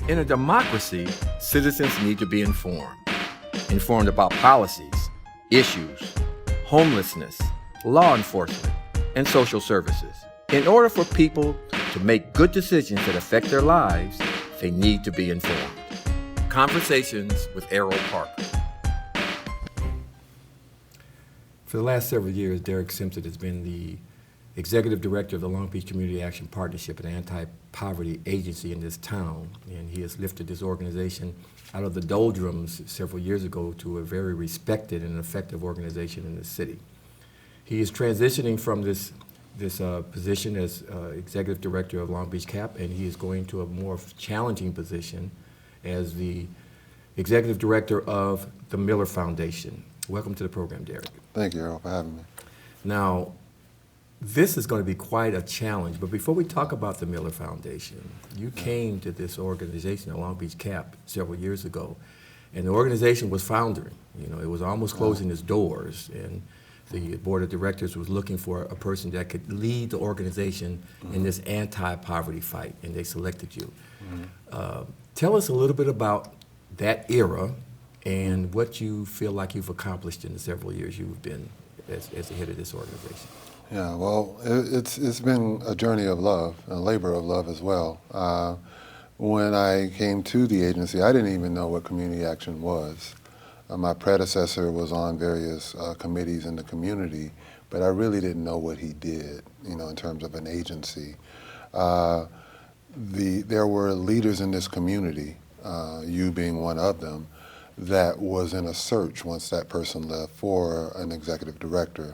In a democracy, citizens need to be informed. Informed about policies, issues, homelessness, law enforcement, and social services. In order for people to make good decisions that affect their lives, they need to be informed. Conversations with Erroll Parker. For the last several years, Derek Simpson has been the Executive Director of the Long Beach Community Action Partnership, an anti-poverty agency in this town. And he has lifted this organization out of the doldrums several years ago to a very respected and effective organization in the city. He is transitioning from this position as Executive Director of Long Beach CAP, and he is going to a more challenging position as the Executive Director of the Miller Foundation. Welcome to the program, Derek. Thank you, Erroll, for having me. Now, this is going to be quite a challenge, but before we talk about the Miller Foundation, you came to this organization, the Long Beach CAP, several years ago, and the organization was foundering. You know, it was almost closing its doors, and the board of directors was looking for a person that could lead the organization in this anti-poverty fight, and they selected you. Tell us a little bit about that era and what you feel like you've accomplished in the several years you've been as the head of this organization. Yeah, well, it's been a journey of love, a labor of love as well. When I came to the agency, I didn't even know what community action was. My predecessor was on various committees in the community, but I really didn't know what he did, you know, in terms of an agency. There were leaders in this community, you being one of them, that was in a search once that person left for an executive director.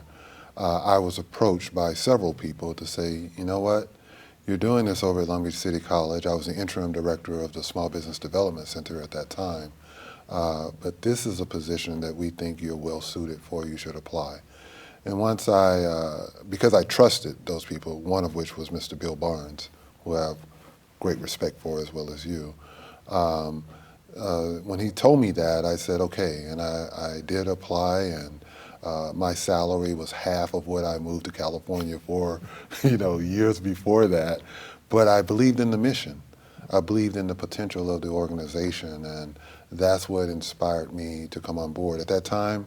I was approached by several people to say, you know what, you're doing this over at Long Beach City College. I was the interim director of the Small Business Development Center at that time. But this is a position that we think you're well suited for, you should apply. And once because I trusted those people, one of which was Mr. Bill Barnes, who I have great respect for as well as you, when he told me that, I said, okay, and I did apply, and my salary was half of what I moved to California for, you know, years before that. But I believed in the mission. I believed in the potential of the organization, and that's what inspired me to come on board. At that time,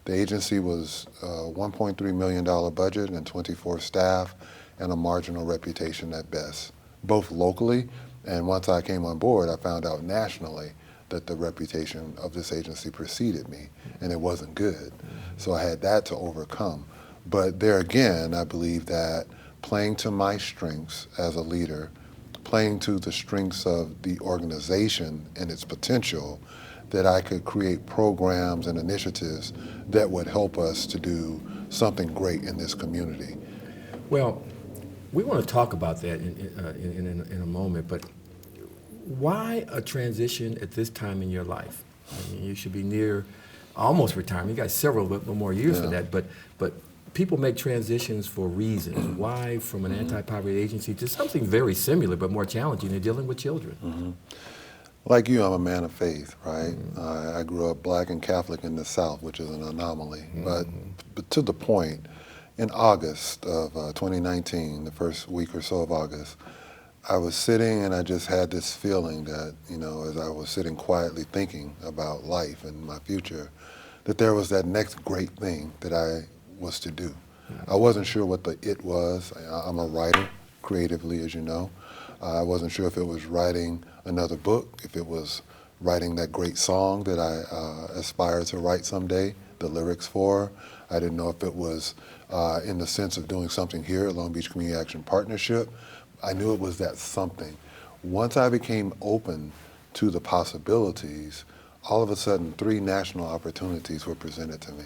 the agency was a $1.3 million budget and 24 staff and a marginal reputation at best, both locally, and once I came on board, I found out nationally that the reputation of this agency preceded me, and it wasn't good. So I had that to overcome. But there again, I believe that playing to my strengths as a leader, playing to the strengths of the organization and its potential, that I could create programs and initiatives that would help us to do something great in this community. Well, we want to talk about that in a moment, but why a transition at this time in your life? I mean, you should be near almost retirement. You got several more years for that, but people make transitions for reasons. Why from an anti-poverty agency to something very similar but more challenging in dealing with children? Like you, I'm a man of faith, right? I grew up black and Catholic in the South, which is an anomaly. But to the point, in August of 2019, the first week or so of August, I was sitting and I just had this feeling that, you know, as I was sitting quietly thinking about life and my future, that there was that next great thing that I was to do. I wasn't sure what the it was. I'm a writer, creatively, as you know. I wasn't sure if it was writing another book, if it was writing that great song that I aspire to write someday, the lyrics for. I didn't know if it was in the sense of doing something here at Long Beach Community Action Partnership. I knew it was that something. Once I became open to the possibilities, all of a sudden 3 national opportunities were presented to me.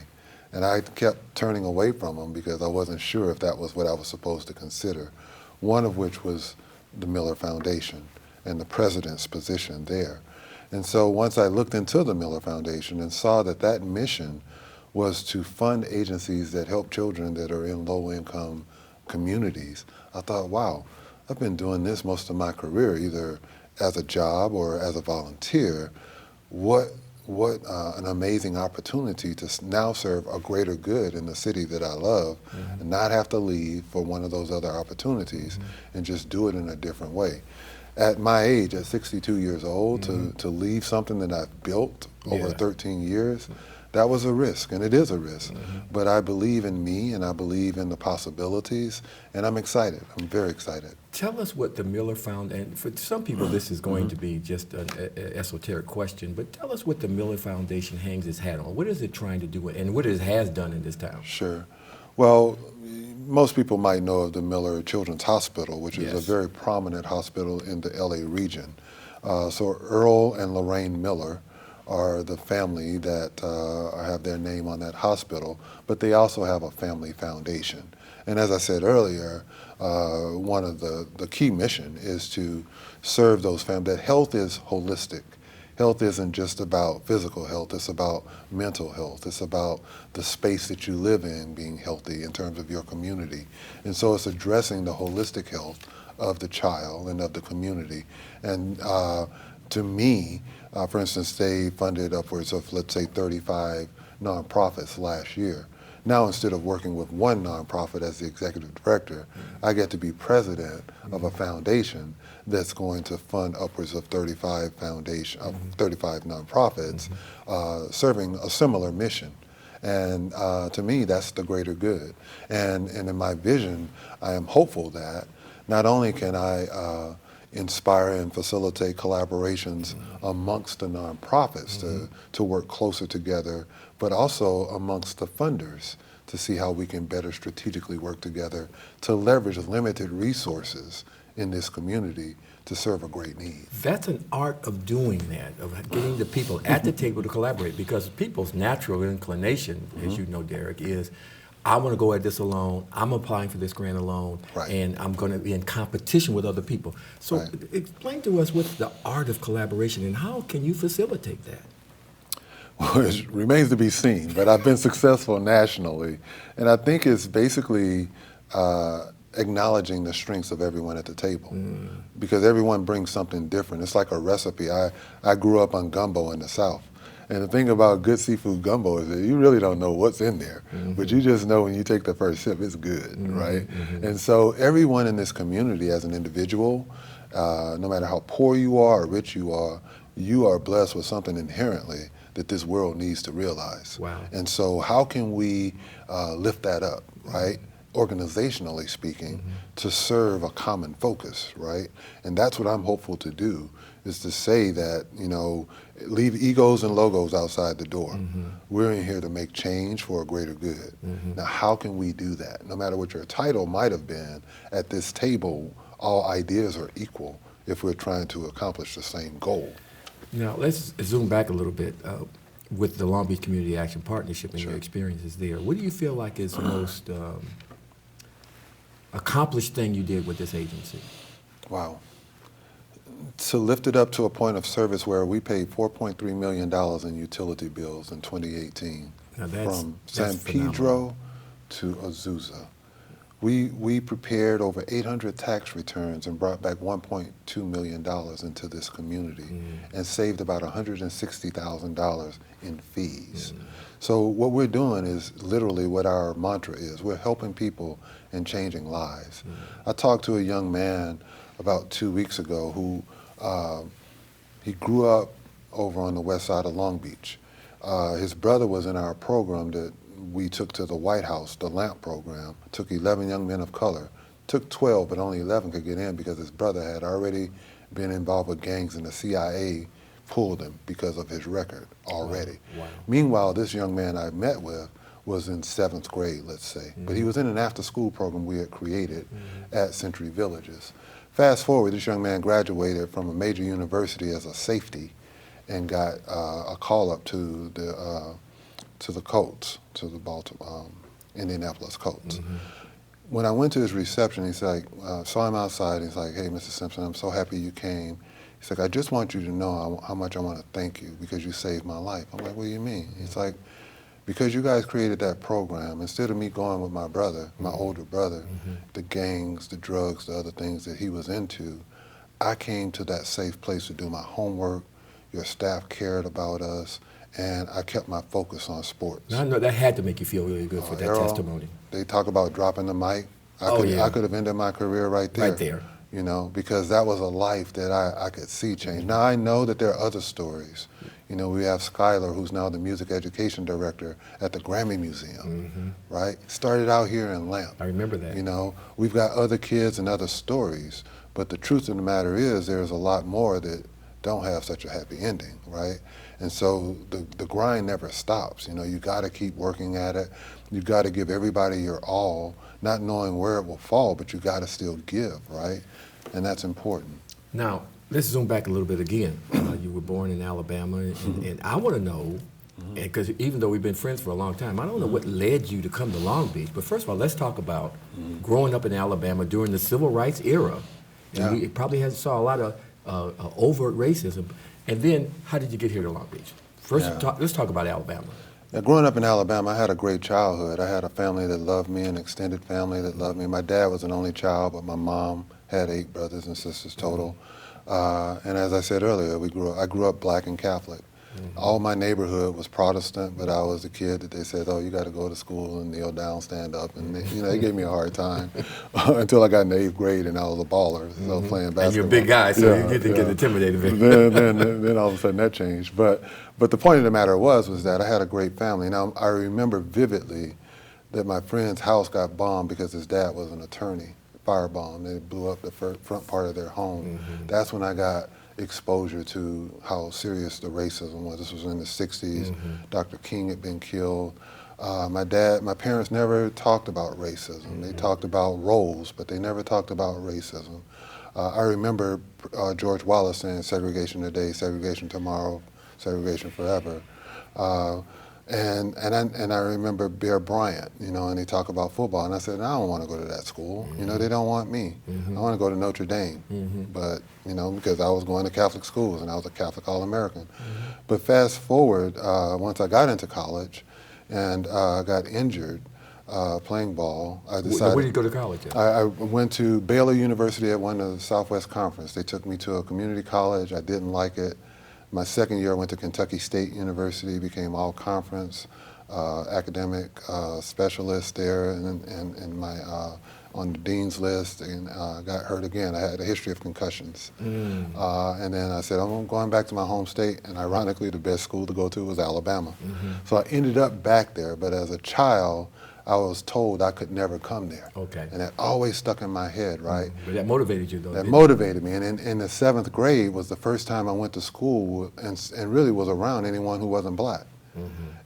And I kept turning away from them because I wasn't sure if that was what I was supposed to consider. One of which was the Miller Foundation and the president's position there. And so once I looked into the Miller Foundation and saw that that mission was to fund agencies that help children that are in low-income communities, I thought, wow, I've been doing this most of my career, either as a job or as a volunteer. What an amazing opportunity to now serve a greater good in the city that I love and not have to leave for one of those other opportunities and just do it in a different way. At my age, at 62 years old, to leave something that I've built over Yeah. 13 years, that was a risk, and it is a risk. But I believe in me, and I believe in the possibilities, and I'm excited. I'm very excited. Tell us what the Miller Foundation, and for some people this is going to be just an esoteric question, but tell us what the Miller Foundation hangs its hat on. What is it trying to do and what it has done in this town? Sure. Well, most people might know of the Miller Children's Hospital, which is a Yes. very prominent hospital in the LA region. So Erroll and Lorraine Miller are the family that have their name on that hospital, but they also have a family foundation. And as I said earlier, one of the key mission is to serve those families. That health is holistic. Health isn't just about physical health, it's about mental health. It's about the space that you live in being healthy in terms of your community. And so it's addressing the holistic health of the child and of the community. And to me, for instance, they funded upwards of, let's say, 35 nonprofits last year. Now, instead of working with one nonprofit as the executive director, I get to be president of a foundation that's going to fund upwards of 35 nonprofits serving a similar mission. And to me, that's the greater good. And in my vision, I am hopeful that not only can I inspire and facilitate collaborations amongst the nonprofits to work closer together, but also amongst the funders to see how we can better strategically work together to leverage limited resources in this community to serve a great need. That's an art of doing that, of getting the people at the table to collaborate, because people's natural inclination, as you know, Derek, is I want to go at this alone, I'm applying for this grant alone, Right. and I'm going to be in competition with other people. So Right. explain to us what's the art of collaboration and how can you facilitate that? Well, it remains to be seen, but I've been successful nationally. And I think it's basically acknowledging the strengths of everyone at the table, because everyone brings something different. It's like a recipe. I grew up on gumbo in the South. And the thing about good seafood gumbo is that you really don't know what's in there, but you just know when you take the first sip, it's good, right? And so everyone in this community as an individual, no matter how poor you are or rich you are blessed with something inherently that this world needs to realize. Wow. And so how can we lift that up, right? Organizationally speaking, to serve a common focus, right? And that's what I'm hopeful to do, is to say that, leave egos and logos outside the door. We're in here to make change for a greater good. Now, how can we do that? No matter what your title might have been, at this table, all ideas are equal if we're trying to accomplish the same goal. Now, let's zoom back a little bit with the Long Beach Community Action Partnership and Sure. your experiences there. What do you feel like is the most accomplished thing you did with this agency? Wow. To lift it up to a point of service where we paid $4.3 million in utility bills in 2018 Now from that's San phenomenal. Pedro to Azusa. We prepared over 800 tax returns and brought back $1.2 million into this community and saved about $160,000 in fees. So what we're doing is literally what our mantra is. We're helping people and changing lives. I talked to a young man about 2 weeks ago who he grew up over on the west side of Long Beach. His brother was in our program that we took to the White House, the LAMP program, took 11 young men of color, took 12, but only 11 could get in because his brother had already been involved with gangs and the CIA pulled him because of his record already. Wow. Meanwhile, this young man I met with was in 7th grade, let's say, but he was in an after-school program we had created at Century Villages. Fast forward, this young man graduated from a major university as a safety and got a call up to the Colts, to the Baltimore, Indianapolis Colts. When I went to his reception, he's like, saw him outside, he's like, hey, Mr. Simpson, I'm so happy you came. He's like, I just want you to know how much I want to thank you because you saved my life. I'm like, what do you mean? He's like, because you guys created that program, instead of me going with my brother, my older brother, the gangs, the drugs, the other things that he was into, I came to that safe place to do my homework. Your staff cared about us, and I kept my focus on sports. Now, I know that had to make you feel really good for that Erroll, testimony. They talk about dropping the mic. I could have ended my career right there. Right there. you know, because that was a life that I could see change. Now, I know that there are other stories. You know, we have Skylar, who's now the music education director at the Grammy Museum, right? Started out here in Lamp. I remember that. You know, we've got other kids and other stories, but the truth of the matter is there's a lot more that don't have such a happy ending, right? And so the grind never stops. You know, you got to keep working at it. You got to give everybody your all, not knowing where it will fall, but you got to still give, right? And that's important. Now, let's zoom back a little bit again. You were born in Alabama, and I want to know, because even though we've been friends for a long time, I don't know what led you to come to Long Beach. But first of all, let's talk about growing up in Alabama during the civil rights era. And we probably saw a lot of overt racism. And then, how did you get here to Long Beach? First, let's talk about Alabama. Yeah, growing up in Alabama, I had a great childhood. I had a family that loved me, an extended family that loved me. My dad was an only child, but my mom had 8 brothers and sisters total. And as I said earlier, I grew up black and Catholic. All my neighborhood was Protestant, but I was the kid that they said, oh, you got to go to school and kneel down, stand up. And they gave me a hard time until I got in the 8th grade and I was a baller, so playing basketball. And you're a big guy, so you get to get intimidated. then all of a sudden that changed. But the point of the matter was that I had a great family. Now, I remember vividly that my friend's house got bombed because his dad was an attorney. Firebomb. They blew up the front part of their home. That's when I got exposure to how serious the racism was. This was in the 60s. Dr. King had been killed. My parents never talked about racism. They talked about roles, but they never talked about racism. I remember George Wallace saying segregation today, segregation tomorrow, segregation forever. And I remember Bear Bryant, and he talked about football, and I said, I don't want to go to that school. They don't want me. I want to go to Notre Dame, but because I was going to Catholic schools and I was a Catholic All-American. But fast forward, once I got into college and got injured playing ball, I decided. Where did you go to college at? I went to Baylor University at one of the Southwest Conference. They took me to a community college. I didn't like it. My second year, I went to Kentucky State University, became all-conference academic specialist there, and my on the dean's list, and got hurt again. I had a history of concussions. And then I said, I'm going back to my home state, and ironically, the best school to go to was Alabama. So I ended up back there, but as a child, I was told I could never come there. Okay. And that always stuck in my head, right? But that motivated you, though. That motivated me. And in the 7th grade was the first time I went to school and really was around anyone who wasn't black.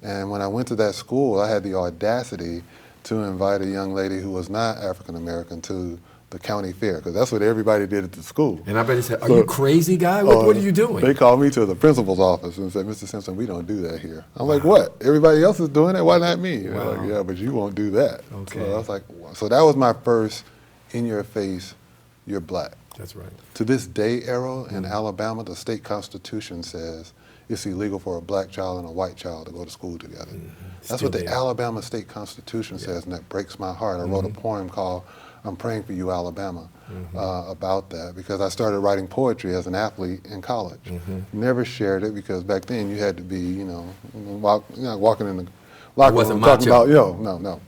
And when I went to that school, I had the audacity to invite a young lady who was not African American to the county fair, because that's what everybody did at the school. And I bet he said, are you crazy, guy? What are you doing? They called me to the principal's office and said, Mr. Simpson, we don't do that here. I'm like, what? Everybody else is doing it? Why not me? They're like, yeah, but you won't do that. Okay. So I was like, wow. So that was my first in your face, you're black. That's right. To this day, Erroll, in Alabama, the state constitution says it's illegal for a black child and a white child to go to school together. That's what the Alabama state constitution says, and that breaks my heart. I wrote a poem called I'm Praying for You, Alabama, about that, because I started writing poetry as an athlete in college. Never shared it, because back then you had to be, walking in the locker room talking about, no.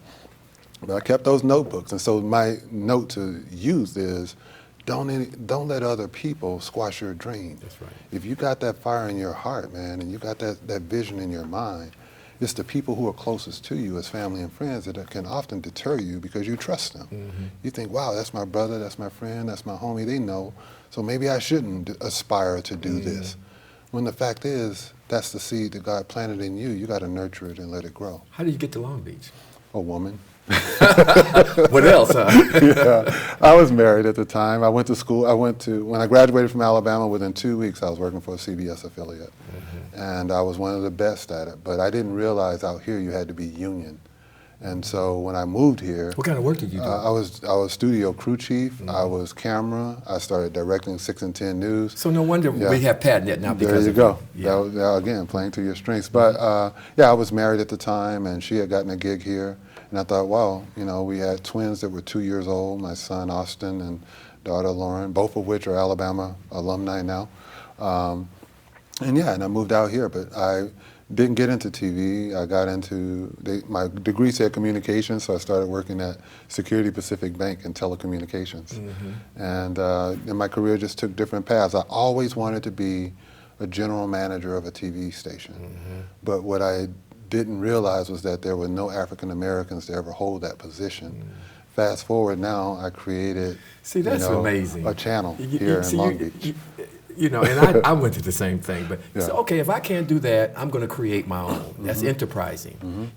But I kept those notebooks, and so my note to youth is, don't let other people squash your dream. That's right. If you got that fire in your heart, man, and you got that vision in your mind, it's the people who are closest to you as family and friends that can often deter you because you trust them. You think, wow, that's my brother, that's my friend, that's my homie, they know, so maybe I shouldn't aspire to do this. When the fact is, that's the seed that God planted in you. You got to nurture it and let it grow. How did you get to Long Beach? A woman. What else, huh? Yeah, I was married at the time. I went to school. When I graduated from Alabama, within 2 weeks, I was working for a CBS affiliate. And I was one of the best at it. But I didn't realize out here you had to be union. And so when I moved here, what kind of work did you do? I was studio crew chief. I was camera. I started directing 6 and 10 News. So no wonder we have Patnet now because there you go. That was, again, playing to your strengths. But I was married at the time, and she had gotten a gig here. And I thought, wow, we had twins that were 2 years old, my son Austin and daughter Lauren, both of which are Alabama alumni now. And I moved out here, but I didn't get into TV. I got into, my degree said communications, so I started working at Security Pacific Bank in telecommunications. And my career just took different paths. I always wanted to be a general manager of a TV station. But what I didn't realize was that there were no African Americans to ever hold that position. Fast forward now, I created See, that's amazing. a channel here in Long Beach. And I went through the same thing, but Yeah. okay, if I can't do that, I'm going to create my own. That's enterprising,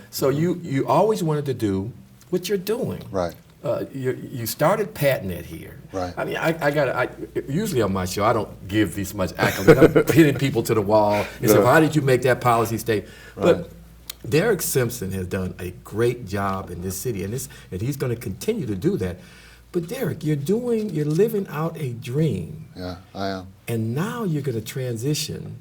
So you always wanted to do what you're doing. Right. You started patenting here. Right. I mean, usually on my show, I don't give these much accolades. I'm hitting people to the wall and say, how did you make that policy state? But Derek Simpson has done a great job in this city, and he's going to continue to do that. But Derek, you're living out a dream. Yeah, I am. And now you're going to transition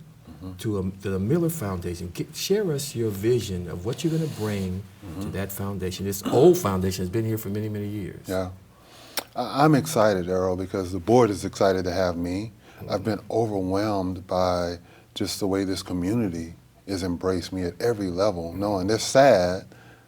to the Miller Foundation. Share us your vision of what you're going to bring to that foundation. This old foundation has been here for many, many years. Yeah. I'm excited, Erroll, because the board is excited to have me. I've been overwhelmed by just the way this community has embraced me at every level, knowing they're sad,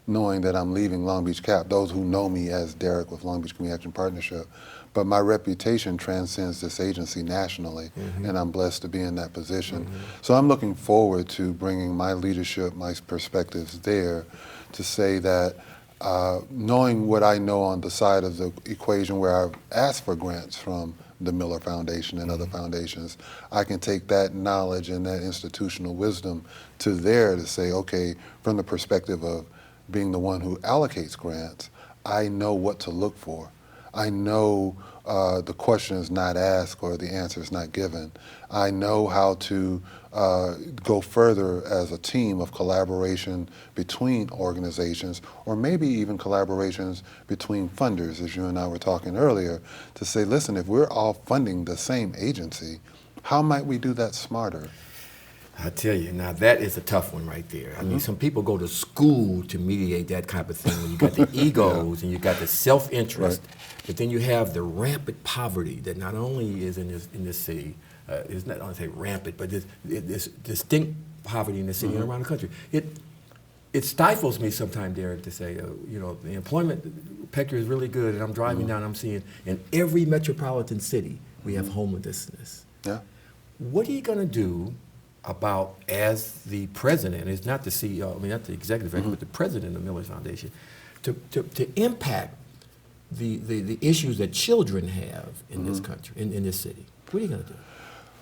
knowing that I'm leaving Long Beach CAP, those who know me as Derek with Long Beach Community Action Partnership. But my reputation transcends this agency nationally, and I'm blessed to be in that position. So I'm looking forward to bringing my leadership, my perspectives there to say that knowing what I know on the side of the equation where I've asked for grants from the Miller Foundation and other foundations, I can take that knowledge and that institutional wisdom to there to say, okay, from the perspective of being the one who allocates grants, I know what to look for. I know the question is not asked or the answer is not given. I know how to go further as a team of collaboration between organizations, or maybe even collaborations between funders, as you and I were talking earlier, to say, listen, if we're all funding the same agency, how might we do that smarter? I tell you, now that is a tough one right there. I mean, some people go to school to mediate that type of thing. When you got the egos and you got the self-interest, but then you have the rampant poverty that not only is in this city, is not only say rampant, but this distinct poverty in the city and around the country. It stifles me sometimes, Derek, to say, the employment picture is really good, and I'm driving down, I'm seeing in every metropolitan city we have homelessness. Yeah. What are you going to do about, as the president, it's not the CEO, I mean, not the executive director, but the president of the Miller Foundation, to impact the issues that children have in this country, in this city? What are you going to do?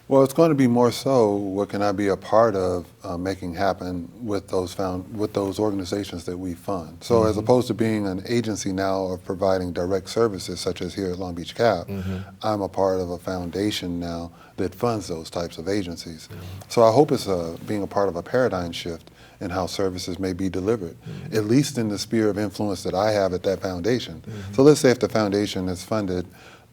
Well, it's going to be more so what can I be a part of making happen with those organizations that we fund. So as opposed to being an agency now of providing direct services such as here at Long Beach CAP, I'm a part of a foundation now that funds those types of agencies. So I hope it's being a part of a paradigm shift in how services may be delivered, at least in the sphere of influence that I have at that foundation. So let's say if the foundation has funded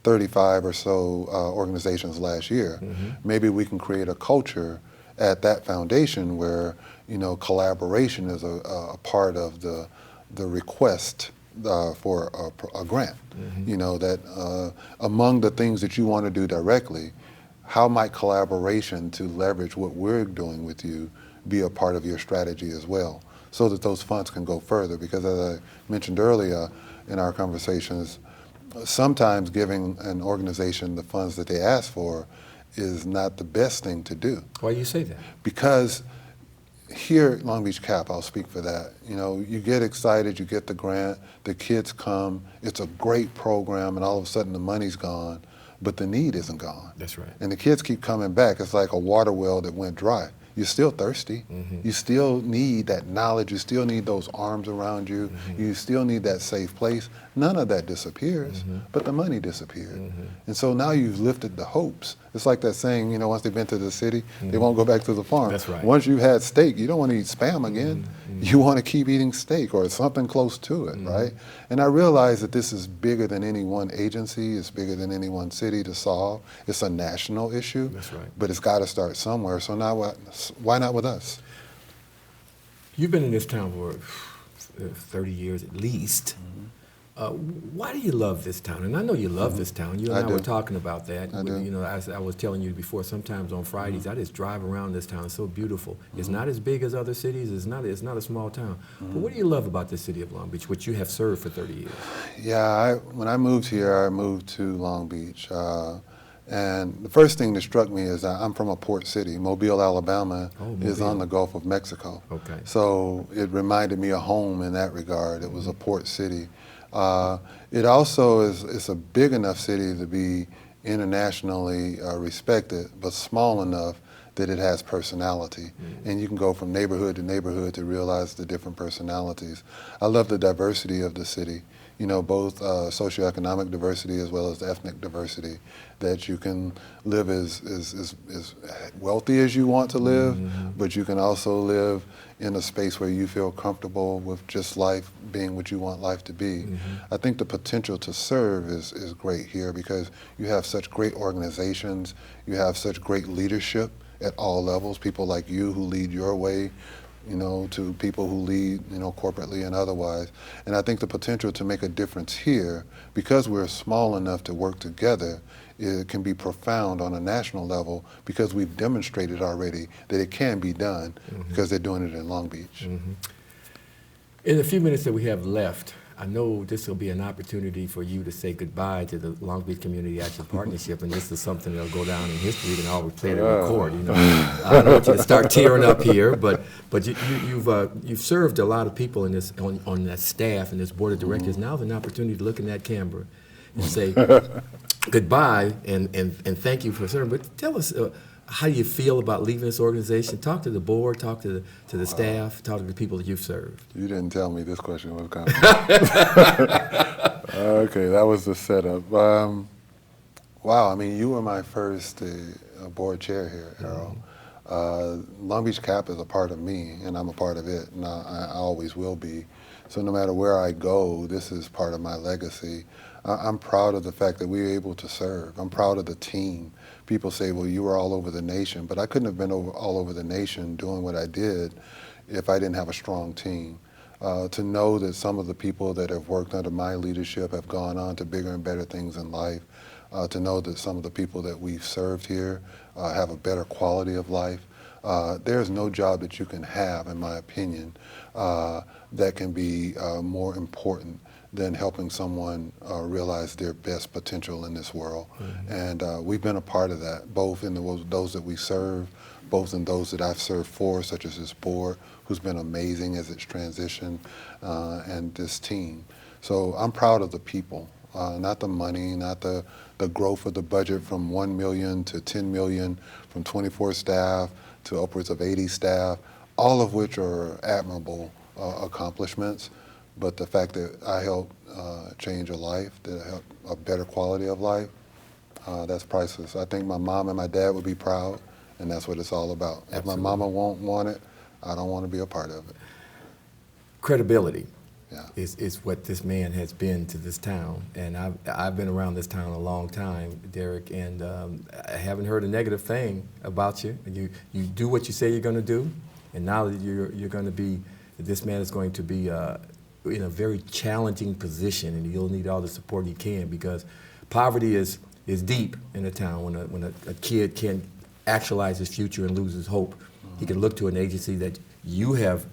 35 or so organizations last year, maybe we can create a culture at that foundation where collaboration is a part of the request for a grant. That among the things that you want to do directly, how might collaboration to leverage what we're doing with you be a part of your strategy as well, so that those funds can go further? Because as I mentioned earlier in our conversations, sometimes giving an organization the funds that they ask for is not the best thing to do. Why do you say that? Because here at Long Beach CAP, I'll speak for that, you get excited, you get the grant, the kids come, it's a great program, and all of a sudden the money's gone, but the need isn't gone. That's right. And the kids keep coming back. It's like a water well that went dry. You're still thirsty. You still need that knowledge. You still need those arms around you. You still need that safe place. None of that disappears, but the money disappeared. And so now you've lifted the hopes. It's like that saying, once they've been to the city, they won't go back to the farm. That's right. Once you've had steak, you don't want to eat Spam again. You want to keep eating steak or something close to it, right? And I realize that this is bigger than any one agency. It's bigger than any one city to solve. It's a national issue. That's right. But it's got to start somewhere. So now why not with us? You've been in this town for 30 years at least. Why do you love this town? And I know you love this town. You and I do. were talking about that. I do. You know, as I was telling you before, sometimes on Fridays I just drive around this town. It's so beautiful. It's not as big as other cities. It's not a small town. But what do you love about the city of Long Beach, which you have served for 30 years? Yeah, when I moved here, I moved to Long Beach. And the first thing that struck me is I'm from a port city. Mobile, Alabama is on the Gulf of Mexico. Okay. So it reminded me of home in that regard. It was a port city. It also it's a big enough city to be internationally respected, but small enough that it has personality. And you can go from neighborhood to neighborhood to realize the different personalities. I love the diversity of the city. You know, both socioeconomic diversity as well as ethnic diversity, that you can live as wealthy as you want to live, but you can also live in a space where you feel comfortable with just life being what you want life to be. I think the potential to serve is great here because you have such great organizations, you have such great leadership at all levels, people like you who lead your way, you know, to people who lead, you know, corporately and otherwise. And I think the potential to make a difference here, because we're small enough to work together, it can be profound on a national level because we've demonstrated already that it can be done because they're doing it in Long Beach. In the few minutes that we have left, I know this will be an opportunity for you to say goodbye to the Long Beach Community Action Partnership, and this is something that'll go down in history. You can always play it and record. You know, I don't want you to start tearing up here, but you've served a lot of people in this on that staff and this board of directors. Now's an opportunity to look in that camera and say goodbye and thank you for serving. But tell us. How do you feel about leaving this organization? Talk to the board, talk to the staff, talk to the people that you've served. You didn't tell me this question was coming. Okay, that was the setup. Wow, I mean, you were my first board chair here, Erroll. Long Beach CAP is a part of me, and I'm a part of it, and I always will be. So no matter where I go, this is part of my legacy. I'm proud of the fact that we were able to serve. I'm proud of the team. People say, well, you were all over the nation, but I couldn't have been all over the nation doing what I did if I didn't have a strong team. To know that some of the people that have worked under my leadership have gone on to bigger and better things in life, to know that some of the people that we've served here have a better quality of life. There's no job that you can have, in my opinion, that can be more important than helping someone realize their best potential in this world. And we've been a part of that, both in those that we serve, both in those that I've served for, such as this board, who's been amazing as it's transitioned, and this team. So I'm proud of the people, not the money, not the growth of the budget from 1 million to 10 million, from 24 staff to upwards of 80 staff, all of which are admirable accomplishments. But the fact that I helped change a life, that I helped a better quality of life, that's priceless. I think my mom and my dad would be proud, and that's what it's all about. Absolutely. If my mama won't want it, I don't want to be a part of it. Credibility is what this man has been to this town. And I've been around this town a long time, Derek, and I haven't heard a negative thing about you. You do what you say you're going to do, and now that you're going to be, this man is going to be in a very challenging position, and he'll need all the support he can, because poverty is deep in a town. When a kid can't actualize his future and loses hope, he can look to an agency that you have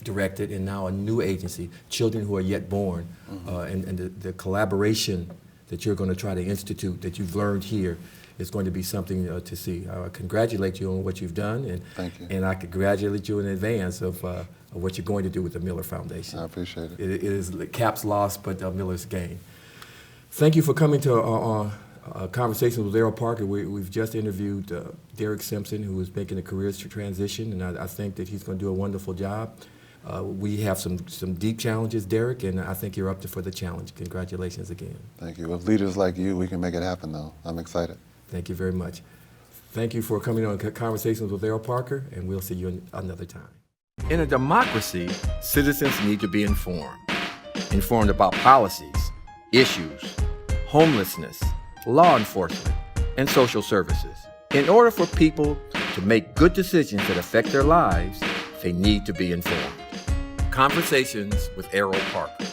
directed, and now a new agency, Children Who Are Yet Born, and the collaboration that you're going to try to institute, that you've learned here, is going to be something to see. I congratulate you on what you've done, and thank you. And I congratulate you in advance of what you're going to do with the Miller Foundation. I appreciate it. It is CAP's loss, but Miller's gain. Thank you for coming to our conversations with Erroll Parker. We've just interviewed Derek Simpson, who is making a career transition, and I think that he's going to do a wonderful job. We have some deep challenges, Derek, and I think you're up for the challenge. Congratulations again. Thank you. With leaders like you, we can make it happen, though. I'm excited. Thank you very much. Thank you for coming on Conversations with Erroll Parker, and we'll see you another time. In a democracy, citizens need to be informed about policies, issues, homelessness, law enforcement, and social services. In order for people to make good decisions that affect their lives, they need to be informed. Conversations with Erroll Parker.